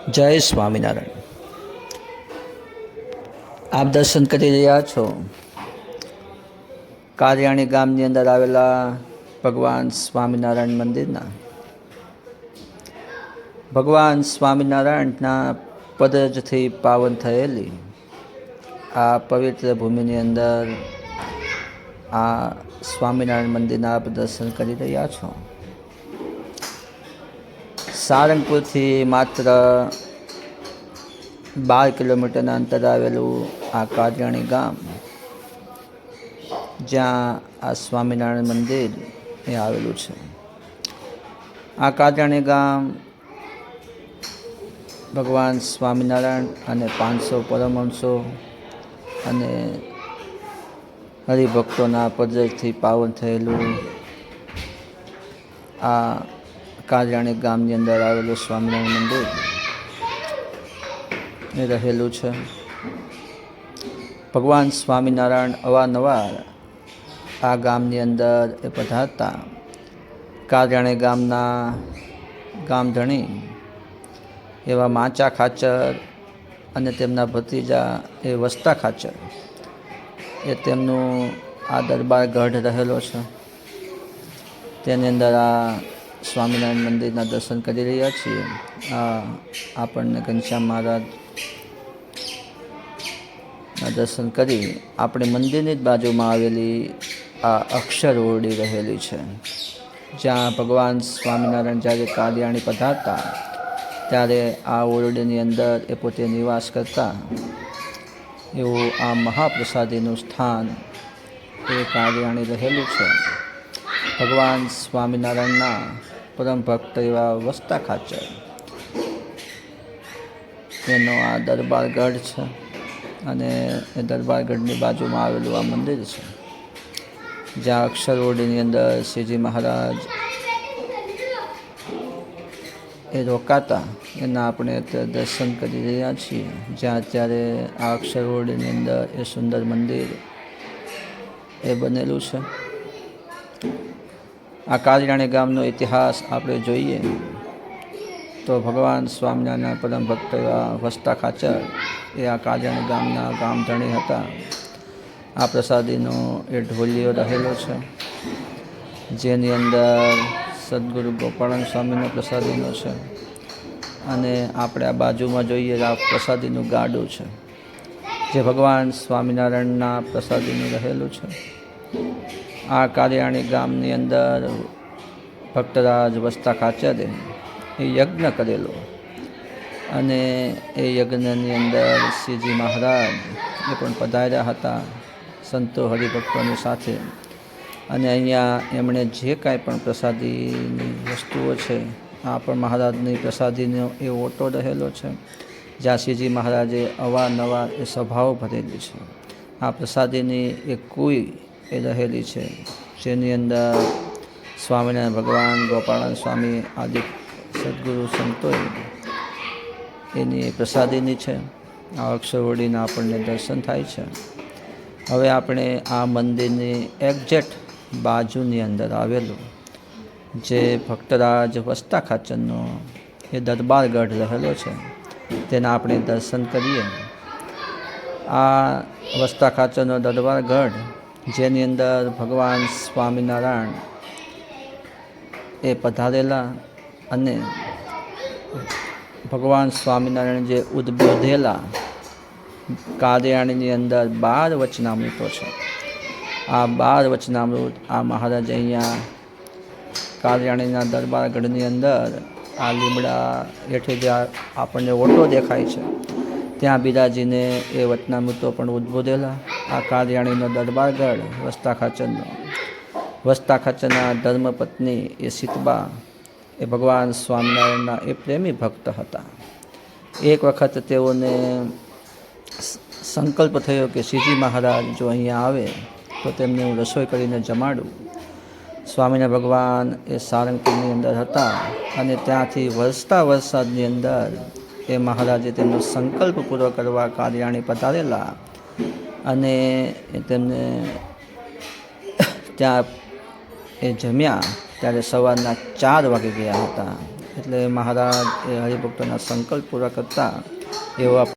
જય સ્વામિનારાયણ. આપ દર્શન કરી રહ્યા છો કારિયાણી ગામની અંદર આવેલા ભગવાન સ્વામિનારાયણ મંદિરના. ભગવાન સ્વામિનારાયણના પદજથી પાવન થયેલી આ પવિત્ર ભૂમિની અંદર આ સ્વામિનારાયણ મંદિરના આપ દર્શન કરી રહ્યા છો. સારંગપુરથી માત્ર 12 કિલોમીટરના અંતરે આવેલું આ કારિયાણી ગામ, જ્યાં આ સ્વામિનારાયણ મંદિર એ આવેલું છે. આ કારિયાણી ગામ ભગવાન સ્વામિનારાયણ અને 500 પરમહંસો અને હરિભક્તોના પદથી પાવન થયેલું આ કારિયાણી ગામની અંદર આવેલું સ્વામિનારાયણ મંદિર એ રહેલું છે. ભગવાન સ્વામિનારાયણ અવારનવાર આ ગામની અંદર એ પધારતા કારિયાણી ગામના ગામધણી એવા માચા ખાચર અને તેમના ભત્રીજા એ વસ્તા ખાચર એ તેમનું આ દરબાર ગઢ રહેલો છે. તેની અંદર આ સ્વામિનારાયણ મંદિરના દર્શન કરી રહ્યા છીએ. આપણને ઘનશ્યામ મહારાજના દર્શન કરી આપણે મંદિરની જ બાજુમાં આવેલી આ અક્ષર ઓરડી રહેલી છે, જ્યાં ભગવાન સ્વામિનારાયણ જ્યારે કારિયાણી પધારતા ત્યારે આ ઓરડીની અંદર એ પોતે નિવાસ કરતા એવું આ મહાપ્રસાદીનું સ્થાન એ કારિયાણી રહેલું છે. ભગવાન સ્વામિનારાયણના પરમ ભક્ત એવા વસ્તા ખાચર એનો આ દરબાર ગઢ છે અને એ દરબાર ગઢની બાજુમાં આવેલું આ મંદિર છે, જ્યાં અક્ષર ઓરડીની અંદર શ્રીજી મહારાજ એ રોકાતા એના આપણે દર્શન કરી રહ્યા છીએ. જ્યાં અત્યારે આ અક્ષર ઓરડીની અંદર એ સુંદર મંદિર એ બનેલું છે. આ કારિયાણી ગામનો ઇતિહાસ આપણે જોઈએ તો ભગવાન સ્વામિનારાયણના પરમ ભક્ત એવા વસ્તા ખાચર એ આ કારિયાણી ગામના ગામધણી હતા. આ પ્રસાદીનો એ ઢોલિયો રહેલો છે, જેની અંદર સદગુરુ ગોપાળાનંદ સ્વામીનો પ્રસાદીનો છે. અને આપણે આ બાજુમાં જોઈએ આ પ્રસાદીનું ગાડું છે, જે ભગવાન સ્વામિનારાયણના પ્રસાદીનું રહેલું છે. આ કારિયાણી ગામની અંદર ભક્તરાજ વસ્તા ખાચરે એ યજ્ઞ કરેલો અને એ યજ્ઞની અંદર શ્રીજી મહારાજ એ પણ પધાર્યા હતા સંતો હરિભક્તોની સાથે. અને અહીંયા એમણે જે કાંઈ પણ પ્રસાદીની વસ્તુઓ છે, આ પણ મહારાજની પ્રસાદીનો એ ઓટો રહેલો છે, જ્યાં શ્રીજી મહારાજે અવારનવાર એ સભાઓ ભરેલી છે. આ પ્રસાદીની એ કુઈ એ રહેલી છે, જેની અંદર સ્વામિનારાયણ ભગવાન, ગોપાળાનંદ સ્વામી આદિ સદગુરુ સંતોએ એની પ્રસાદીની છે. આ અક્ષર ઓરડીના આપણને દર્શન થાય છે. હવે આપણે આ મંદિરની એક્ઝેક્ટ બાજુની અંદર આવેલું જે ભક્તરાજ વસ્તા ખાચરનો એ દરબાર ગઢ રહેલો છે, તેના આપણે દર્શન કરીએ. આ વસ્તા ખાચરનો દરબાર ગઢ, જેની અંદર ભગવાન સ્વામિનારાયણ એ પધારેલા અને ભગવાન સ્વામિનારાયણ જે ઉદ્બોધેલા કારિયાણીની અંદર 12 વચનામૃતો છે. આ 12 વચનામૃત આ મહારાજ અહીંયા કારિયાણીના દરબાર ગઢની અંદર આ લીમડા હેઠે જે આપણને ઓટો દેખાય છે, ત્યાં બિરાજીને એ વચનામૃતો પણ ઉદ્બોધેલા. આ કારિયાણીનો દરબાર ગઢ વસ્તા ખાચરનો, વસ્તા ખાચરના ધર્મપત્ની એ સીતબા એ ભગવાન સ્વામિનારાયણના એ પ્રેમી ભક્ત હતા. એક વખત તેઓને સંકલ્પ થયો કે શ્રીજી મહારાજ જો અહીંયા આવે તો તેમને હું રસોઈ કરીને જમાડું. સ્વામિનારાયણ ભગવાન એ સારંગપુરની અંદર હતા અને ત્યાંથી વરસતા વરસાદની અંદર એ મહારાજે તેમનો સંકલ્પ પૂરો કરવા કારિયાણી પધારેલા અને તેમને ત્યાં એ જમ્યા ત્યારે સવારના 4 વાગી ગયા હતા. એટલે મહારાજ એ હરિભક્તોના સંકલ્પ પૂરા કરતા એવા